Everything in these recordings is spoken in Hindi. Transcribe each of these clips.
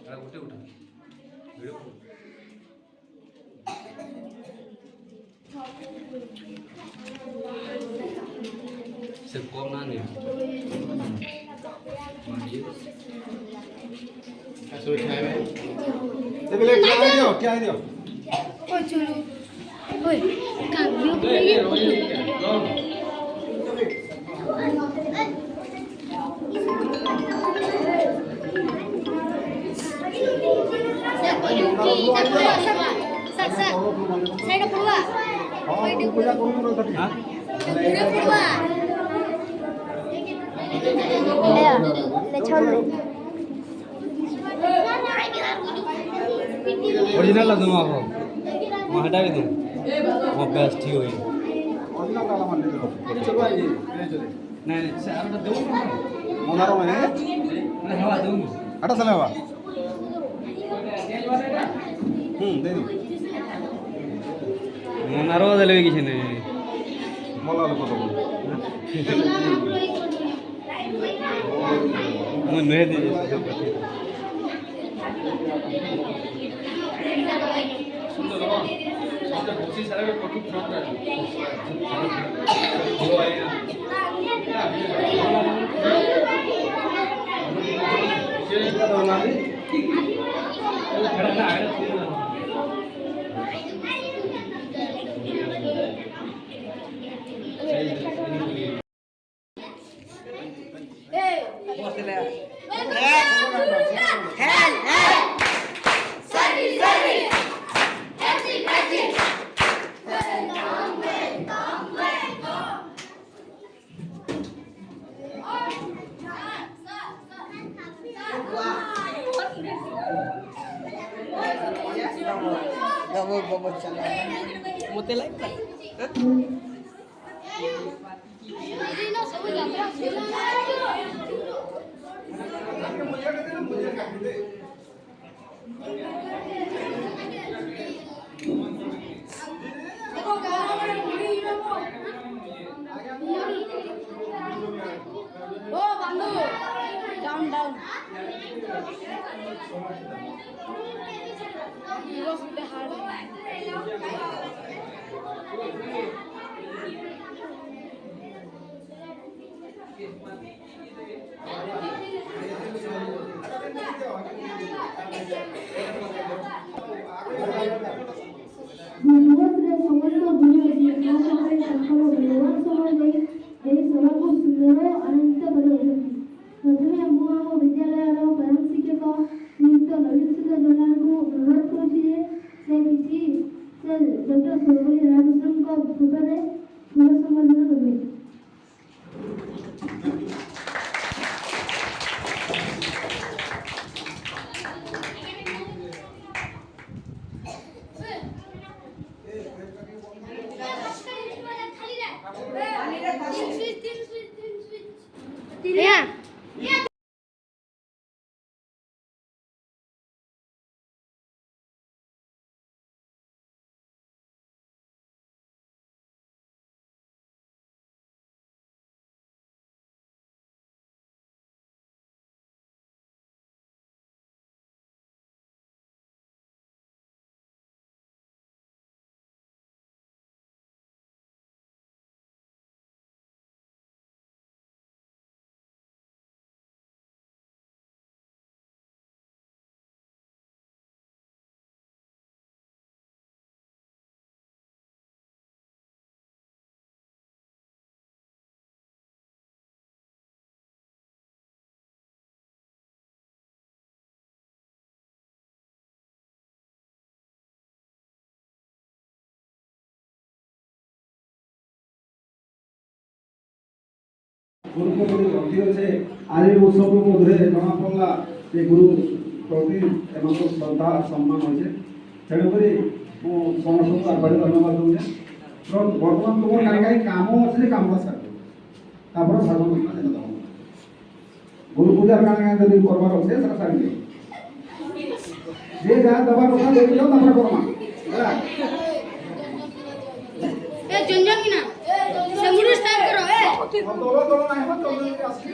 ଗୋଟେ ଉଠା ଭିଡ଼ିଓ से कम ना नहीं ऐसे उठाए में ये पहले क्या दियो ओ चलो ओए काव्य साइड पड़वा पूजा करू हां वीडियो पड़वा ले छोड़ ओरिजिनल ला दूंगा हो मैं हटा भी दूं वो बेस्ट ही होई ओरिजिनल वाला मान ले चलो आइए चले नहीं से और दो मोनारो में मैं हवा दूं हटा चले हवा दे दो मोनारो देले किछ नहीं मोला लोग तो मन में दे सुंदर हो सब बहुत सारे फोटो फ्रंट है वो आए ना ये का होना है खड़ा ना आगे मोते लाइक ओ बांधो down down Los dejaron. Yeah. गुरु को भक्ति अच्छे आज उत्सव मध्य जना पड़ा ये गुरु प्रति श्रद्धा सम्मान होचे तेणुकरी समस्त आगे धन्यवाद दूचे बर्तमान तुम कहीं कम अच्छे कम सार साधन गुरु पूजा जब करवार अच्छे सारी जे जहाँ दबार कथा दे करमा जंजन की ना समुद्र स्टार्ट करो दोनों नहीं हो तो आसके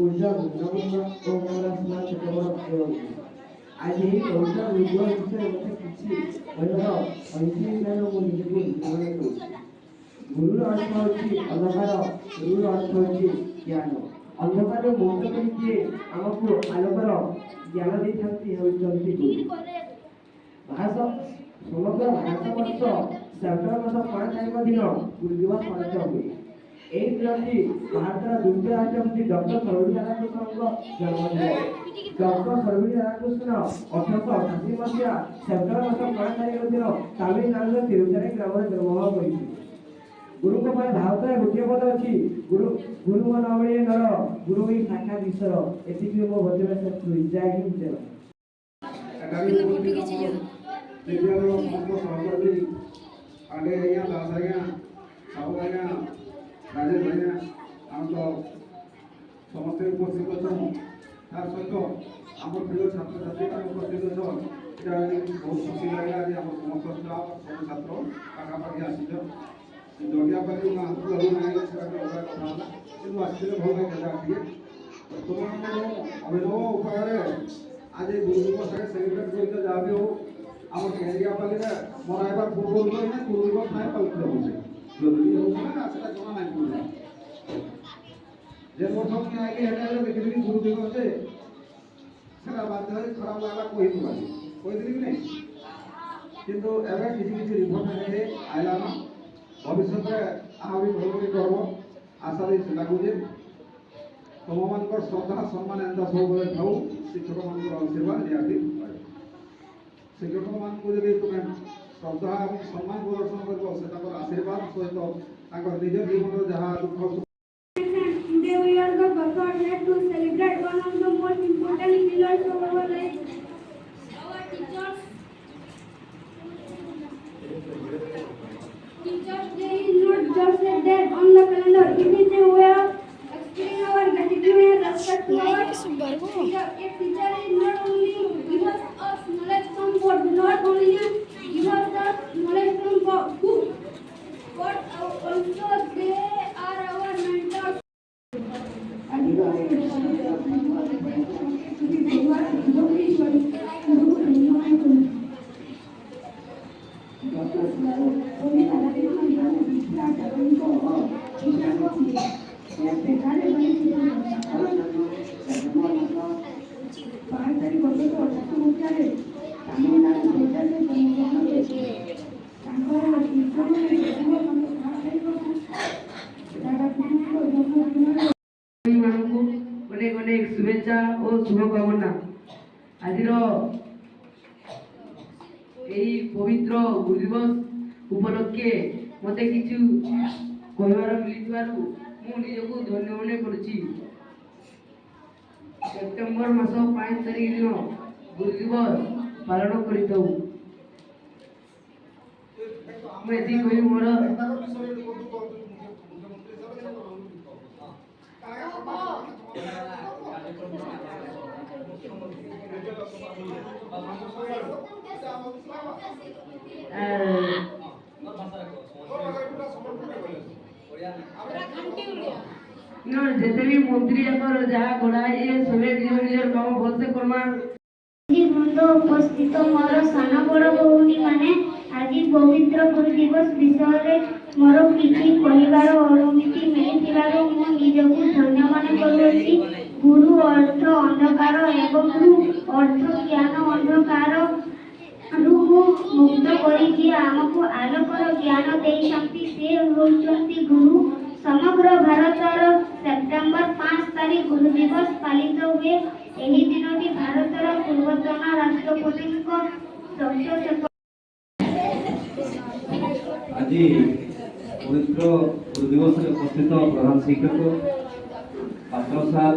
ऊर्जा गुणवत्ता ଓ ପରାସ୍ନା ଛୋଟ ବଡ଼ ହେଉଛି ଆଜି ଏହି ଓଡ଼ିଶା ଉଦ୍ୟୋଗ ବିଷୟରେ ମୋତେ କିଛି କହିବାର ଐତିହ୍ୟ ମୁଁ ନିଜକୁ ସ୍ମରଣ କରୁଛି। ଗୁରୁର ଅର୍ଥ ହେଉଛି ଅନ୍ଧକାର, ଗୁରୁର ଅର୍ଥ ହେଉଛି ଜ୍ଞାନ। ଅନ୍ଧକାର ମୁକ୍ତ କରି ଯିଏ ଆମକୁ ଆଲୋକର ଜ୍ଞାନ ଦେଇଥାନ୍ତି ହେଉଛନ୍ତି ଗୁରୁ। ସମଗ୍ର ଭାରତବର୍ଷ ସେପ୍ଟେମ୍ବର ମାସ 5 ତାରିଖ ଦିନ ଗୁରୁ ଦିବସ ପାଳିତ ହୁଏ। এই দিনটি ভারতের দ্বিতীয় রাষ্ট্রপতি ডক্টর সর্বপল্লী রাধাকৃষ্ণଙ୍କ জন্মদিନ। ডক্টর সর্বপল্লী রাধাকৃষ্ণ 1888 ମସିହା ସେପ୍ଟେମ୍ବର ମାସ 5 ତାରିଖ ଦିନ ତାମିଲନାଡୁର ତିରୁଚାରୀ ଗ୍ରାମରେ ଜନ୍ମଗ୍ରହଣ କରିଥିଲେ। ଗୁରୁଙ୍କ ପାଇଁ ଭାରତରେ ଗୋଟିଏ ପଦ ଅଛି, ଗୁରୁ ନ ମିଳେ ନର, ଗୁରୁ ହିଁ ସାକ୍ଷାତ ଈଶ୍ୱର। ଏତିକି ମୋ ବଚନ ଶେଷ କରୁଛି। ଜୟ ହିନ୍ଦ ଜୟ राजेश भाई आम तो समस्ते उपस्थित अच्छे तार सहित आम प्रिय छात्र छात्री उपस्थित अच्छे बहुत खुशी लगे आज आम समस्त स्टाफ सब छात्र पाखापाखि आसी जटियापाली आसू कथा कि आसते भल लगे तुम अभिनव उपाय आज गुरु दिवस सेलिब्रेट कर जहाँ भी हो आम केरियापाली मनाइबार पूर्व गुरु दिवस ना पालित हो जरूरी होगा सेटा जमा नहीं पड़े जे वर्ष में आगे हेडा देखि गुरु दिवस से सेटा बाध्य है खराब लागला कोई दिन नहीं किंतु एबे किसी रिपोर्ट है आइला ना भविष्य में आ भी भल करब आशा दे लागू जे तुम मानकर श्रद्धा सम्मान एंता सब थाऊ शिक्षक मानकर आशीर्वाद निहाती शिक्षक मान को जब तुम श्रद्धा और सम्मान प्रदर्शन कर से आशीर्वाद सहित निज जीवन जहाँ दुख Today we are fortunate to celebrate one of the most important pillars of our life, our teachers. Teachers Day is not just a date on the calendar; it is a way of expressing our gratitude and respect to our teacher. A teacher is not only give us knowledge from God, not only give us knowledge from God, but also they are our mentors. शुभेच्छा और शुभकामना आज पवित्र गुरु दिवस उपलक्षे मत कि कहबार मिली निजक धन्य मन करुच्ची। सेप्टेम्बर मास 5 तारिख दिन गुरु दिवस पालन कर मोर जिते भी मंत्री जहाँ गढ़ाई सबे निज काम भलसे करमा। बृंद उपस्थित मोर सान बड़ भौणी माने आज पवित्र गुरु दिवस विषय मोर किछि कहिबार अनुमति मिलिथिबार मु निजकु धन्य मन करूछि। गुरु अर्थ अंधकार एवं अर्थ ज्ञान अंधकार मुक्त करी आमको आलोकर ज्ञान देइछंती से होउछंती गुरु। समग्र भारतर सेप्टेम्बर 5 तारिख गुरु दिवस पालित हुए। एही दिनटी भारतर पूर्वतन राष्ट्रपति आज पवित्र गुरु दिवस उपस्थित प्रधान शिक्षक छात्र साथ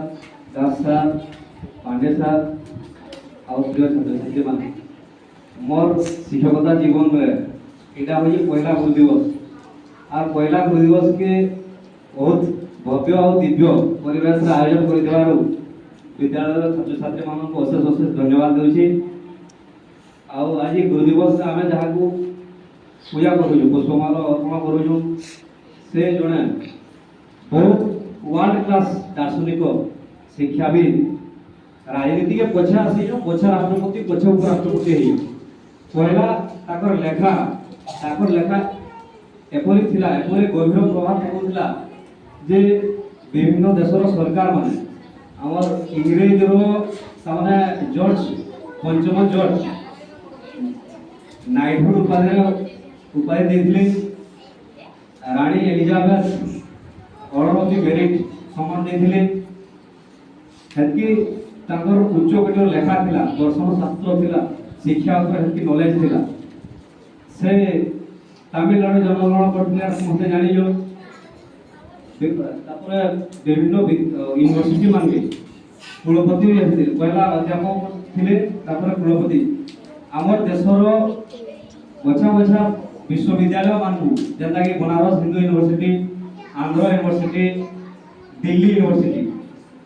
दास सर पांडे सर और प्रिय छात्र छात्री मान मोर शिक्षकता जीवन में यहाँ हूँ पहला गुरु दिवस और पहला गुरु दिवस के बहुत भव्य और दिव्य परिवेश आयोजन कर विद्यालय छात्र छात्री मान को अशेष अशेष धन्यवाद दूसरी आज गुरु दिवस आम जहाँ को पूजा करूँ पुष्पमाल अर्पण करूँ से जड़े बहुत वर्ल्ड क्लास दार्शनिक शिक्षाविद राजनीति के पछे आसी पछे राष्ट्रपति पछे उपराष्ट्रपति पहला लेखा एपरी थिला एपरी गभीर प्रभाव पकड़ा जे विभिन्न देशर सरकार माने आमर इंग्रेज ताने जॉर्ज पंचम जॉर्ज नाइटहुड उपाधि देथिले रानी एलिजाबेथ अड़रती बेरिट सम्मान देथिले हेतकी तांकर उच्च कोटीर लेखा थिला दर्शन शास्त्र थिला शिक्षा ऊपर हेतकी नॉलेज थिला से तमिलनाडु जन्मग्रहण करथिले समस्ते जानिजो तापर विभिन्न यूनिवर्सिटी मानके कुलपति भी पहला अध्यापक थिले तापर कुलपति आमर देशर बछा बछा विश्वविद्यालय मानू जेनता कि Banaras Hindu university Andhra university Delhi university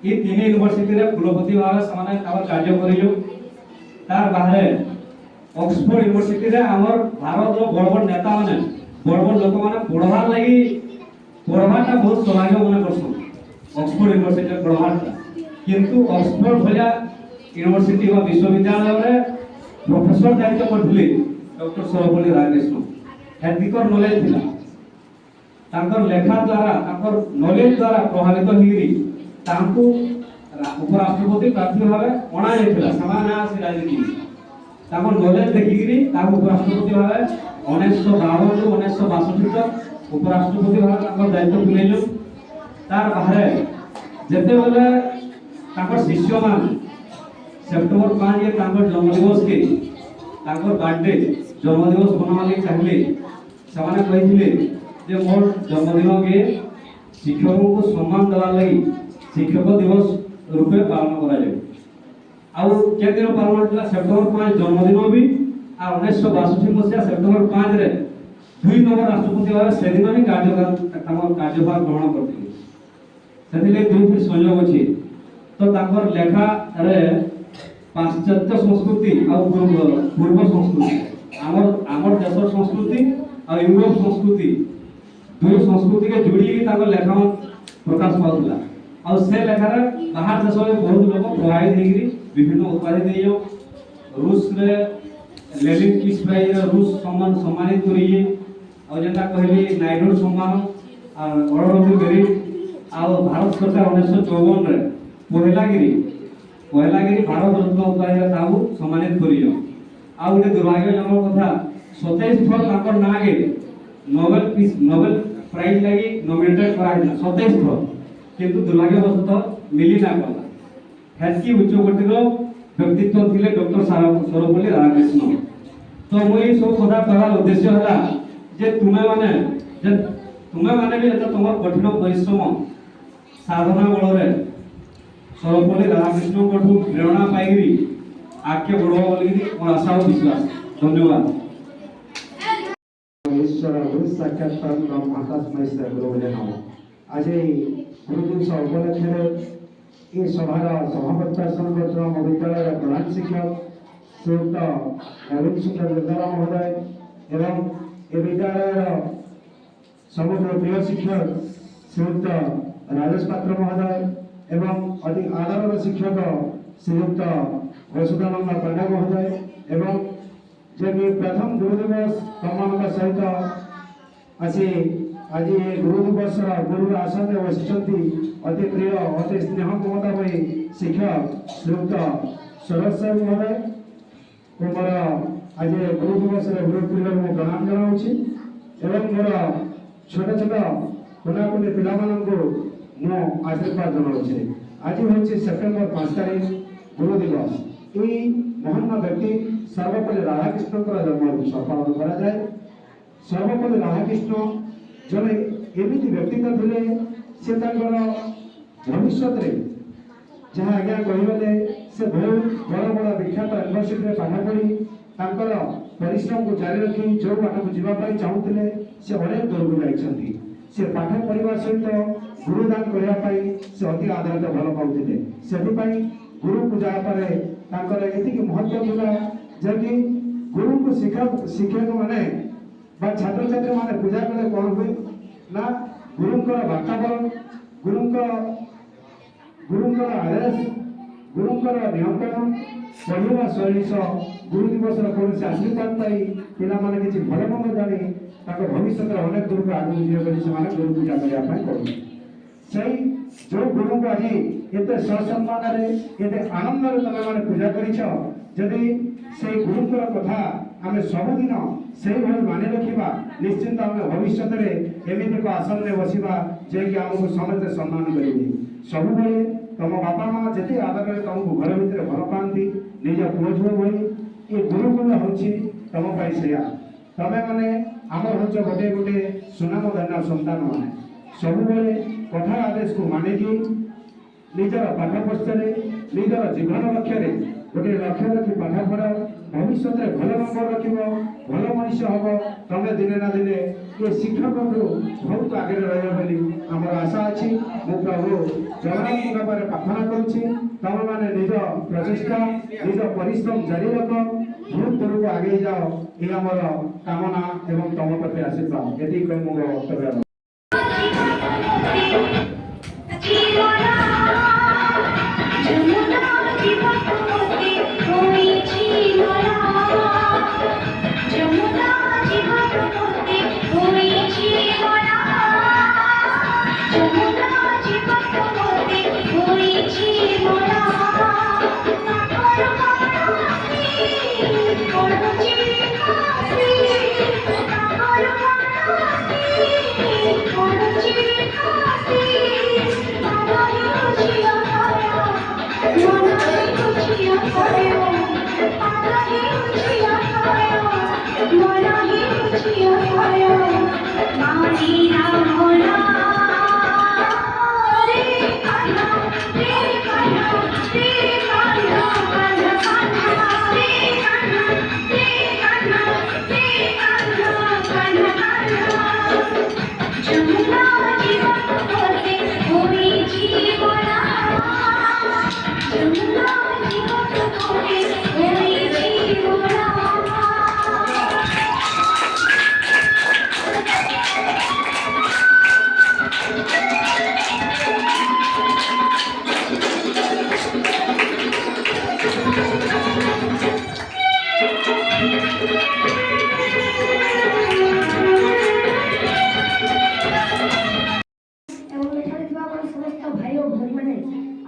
ये तीन यूनिवर्सिटी रे कुलपति भाव समान कार्य करियो तार बाहर ऑक्सफोर्ड यूनिवर्सिटी रे आमर भारत रो बड़ बड़ नेता माने बड़ लोक माने पढ़वाटा बहुत सौभाग्य मन करछन ऑक्सफोर्ड यूनिवर्सिटी पढ़वाटा किंतु ऑक्सफोर्ड भलिया यूनिवर्सिटी व विश्वविद्यालय रे प्रोफेसर दायित्व करथिले डॉक्टर सर्वपल्ली राधाकृष्णन हेतिकर नॉलेज थिला तांकर लेखा द्वारा तांकर नॉलेज द्वारा प्रभावित होई तांको उपराष्ट्रपति प्रार्थी भावे अणा जायथिला समान आसी राजनीति तांकर नॉलेज देखिगिरी तांको उपराष्ट्रपति भावे 1952 ରୁ 1962 तक उपराष्ट्रपति भावे तांकर दायित्व तुलेजो तार बाहर जेते बेले तांकर शिष्य मान सेप्टेम्बर 5 ये तांकर जन्मदिवस के तांकर बर्थडे जन्मदिवस बनावाली चाहिए समान कहिथिले जे मोर जन्मदिन के शिक्षकों को सम्मान देवार लगी शिक्षक दिवस रूपे पालन करा जाए आउ के दिन पालन होता सेप्टेम्बर 5 जन्मदिन भी आ 1962 मसिया सेप्टेम्बर 5 रे 2 नंबर राष्ट्रपति भाव से दिन ही कार्यभार ग्रहण करथिले सेतिले दुई फिर संयोग अछि तो तांकर लेखा रे पाश्चात्य संस्कृति और पूर्व संस्कृति आमर देशर संस्कृति और यूरोप संस्कृति दुई संस्कृति के जोड़ी तांकर लेखा प्रकाश पाउला और से लेखा बाहर देश में बहुत लोग प्रभावित होगी विभिन्न उपाधि देयो रूस रे लेनिन पीस प्राइज रूस सम्मानित करिए और जेटा कहली नाइडर सम्मान और अड़रती बेरिट और भारत सरकार 1954 रे पहलागिरी भारत रत्न उपाधि ताऊ सम्मानित करियो आ गोटे दुर्भाग्यजनक कथा 27 थर तांकर नागे नोबेल प्राइज लगी नॉमिनेटेड कराइला 27 थर किंतु दुर्भाग्यवशतः मिली ना पड़ा हेतकी उच्च कोटीर व्यक्तित्व थिले डॉक्टर सर्वपल्ली राधाकृष्णन तो मुई सब कथा कहवार उद्देश्य हला जे तुमे माने भी तुम कठिन परिश्रम साधना बल रे सर्वपल्ली राधाकृष्ण को प्रेरणा पाइरी आगे बढ़वा बोली मोर आशा और विश्वास धन्यवाद ईश्वर गुरु साक्षात्कार ब्रह्म आकाशमय से गुरु बोले नाम आज गुरु दिवस उपलक्ष्य ये सभार सभापतित्व कर विद्यालय प्रधान शिक्षक श्रीयुक्त नवीन सुंदर विद्यालय महोदय एवं ये विद्यालय समग्र प्रिय शिक्षक श्रीयुक्त राजेश पात्र महोदय एवं अधिक आदर शिक्षक श्रीयुक्त वसुदानंद पांडे महोदय एवं जे प्रथम गुरु दिवस सम्मान सहित आसी आज ये गुरु दिवस गुरु आसन में बसी अति प्रिय अति स्नेह ममतामयी शिक्षक श्रीयुक्त सरस्वती महोदय मोर आज गुरु दिवस गुरुपूर्व में प्रणाम जनाऊँगी एवं मोर छोट छोट कुनाकुनी पिला मु आशीर्वाद जनाऊँगी आज हूँ सेप्टेम्बर 5 तारीख गुरु दिवस ये महान व्यक्ति सर्वपल्ली राधाकृष्ण जन्म दिवस पालन करा जाए सर्वपल्ली राधाकृष्ण जड़े एमती व्यक्तित्व थे से भविष्य ଯାହା ଆଜ୍ଞା କହିଗଲେ ସେ ବହୁତ ବଡ଼ ବଡ଼ ବିଖ୍ୟାତ ୟୁନିଭର୍ସିଟିରେ ପାଠ ପଢ଼ି ତାଙ୍କର ପରିଶ୍ରମକୁ ଜାରି ରଖି ଯେଉଁ ବାଟକୁ ଯିବା ପାଇଁ ଚାହୁଁଥିଲେ ସେ ଅନେକ ଦୂରକୁ ଯାଇଛନ୍ତି। ସେ ପାଠ ପଢ଼ିବା ସହିତ ଗୁରୁଦାନ କରିବା ପାଇଁ ସେ ଅତି ଆଦରତ ଭଲ ପାଉଥିଲେ। ସେଥିପାଇଁ ଗୁରୁ ପୂଜା ପରେ ତାଙ୍କର ଏତିକି ମହତ୍ଵ ଥିଲା ଯେ କି ଗୁରୁଙ୍କୁ ଶିକ୍ଷକମାନେ ବା ଛାତ୍ରଛାତ୍ରୀମାନେ ପୂଜା କଲେ କ'ଣ ହୁଏ ନା ଗୁରୁଙ୍କର ବାତାବରଣ, ଗୁରୁଙ୍କର ଆଦେଶ, ଗୁରୁଙ୍କର ନିୟନ୍ତ୍ରଣ ପଢ଼ିବା ଶୈଳୀ ସହ ଗୁରୁ ଦିବସର କୌଣସି ଆଶୀର୍ବାଦ ପାଇ ପିଲାମାନେ କିଛି ଭଲ ମନ୍ଦ ଜାଣି ତାଙ୍କ ଭବିଷ୍ୟତରେ ଅନେକ ଦୂରକୁ ଆଗକୁ ଯିବେ ବୋଲି ସେମାନେ ଗୁରୁ ପୂଜା କରିବା ପାଇଁ କରୁଛନ୍ତି। ସେଇ ଯେଉଁ ଗୁରୁଙ୍କୁ ଆଜି ଏତେ ସସମ୍ମାନରେ ଏତେ ଆନନ୍ଦରେ ତମେମାନେ ପୂଜା କରିଛ, ଯଦି ସେଇ ଗୁରୁଙ୍କର କଥା ଆମେ ସବୁଦିନ ସେଇଭଳି ମାନି ରଖିବା ନିଶ୍ଚିନ୍ତ ଆମେ ଭବିଷ୍ୟତରେ ଏମିତି ଏକ ଆସନରେ ବସିବା ଯିଏକି ଆମକୁ ସମସ୍ତେ ସମ୍ମାନ କରିବେ। ସବୁବେଳେ ତମ ବାପା ମା ଯେତେ ଆଦରରେ ତମକୁ ଘର ଭିତରେ ଭଲ ପାଆନ୍ତି ନିଜ ପୁଅ ଝିଅ ଭଳି ଏ ଗୁରୁକୁଳ ହେଉଛି ତମ ପାଇଁ ସେଇଆ। ତମେମାନେ ଆମର ହେଉଛ ଗୋଟିଏ ଗୋଟିଏ ସୁନାମଧନ୍ୟ ସନ୍ତାନମାନେ। ସବୁବେଳେ କଥା ଆଦେଶକୁ ମାନିକି ନିଜର ପାଠ ପୃଷ୍ଠରେ ନିଜର ଜୀବନ ଲକ୍ଷ୍ୟରେ ଗୋଟିଏ ଲକ୍ଷ୍ୟ ରଖି ପାଠ ପଢ଼, ଭବିଷ୍ୟତରେ ଭଲ ନମ୍ବର ରଖିବ, ଭଲ ମଣିଷ ହବ। ତମେ ଦିନେ ନା ଦିନେ ଏ ଶିକ୍ଷକଠୁ ବହୁତ ଆଗରେ ରହିବ ବୋଲି ଆମର ଆଶା ଅଛି। ମୁଁ ପ୍ରଭୁ ଜଗନ୍ନାଥଙ୍କ ପାଖରେ ପ୍ରାର୍ଥନା କରୁଛି ତମେମାନେ ନିଜ ପ୍ରଚେଷ୍ଟା ନିଜ ପରିଶ୍ରମ ଜାରି ରଖ, ବହୁତ ଦୂରକୁ ଆଗେଇ ଯାଅ, ଏ ଆମର କାମନା ଏବଂ ତମ ପ୍ରତି ଆଶୀର୍ବାଦ। ଏତିକି କହି ମୁଁ ବକ୍ତବ୍ୟ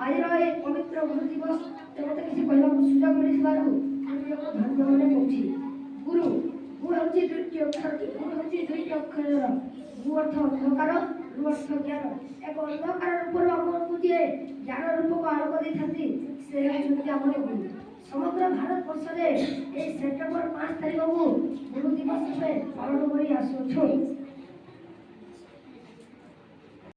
ଆଜିର ଏ ପବିତ୍ର ଗୁରୁ ଦିବସ ମୋତେ କିଛି କହିବାକୁ ସୁଯୋଗ ମିଳିଥିବାରୁ ଧନ୍ୟବାଦ କହୁଛି। ଗୁରୁ ହେଉଛି ଦୁଇଟି ଅକ୍ଷରର ଗୁ ଅର୍ଥ ଅନ୍ଧକାର, ରୁ ଅର୍ଥ ଜ୍ଞାନ। ଏକ ଅନ୍ଧକାର ରୂପରୁ ଆମକୁ ଯିଏ ଜ୍ଞାନ ରୂପକୁ ଆଲୋକ ଦେଇଥାନ୍ତି ସେ ହେଉଛନ୍ତି ଆମର ଗୁରୁ। ସମଗ୍ର ଭାରତବର୍ଷରେ ଏହି ସେପ୍ଟେମ୍ବର 5 ତାରିଖକୁ ଗୁରୁ ଦିବସ ରୂପେ ପାଳନ କରି ଆସୁଅଛୁ।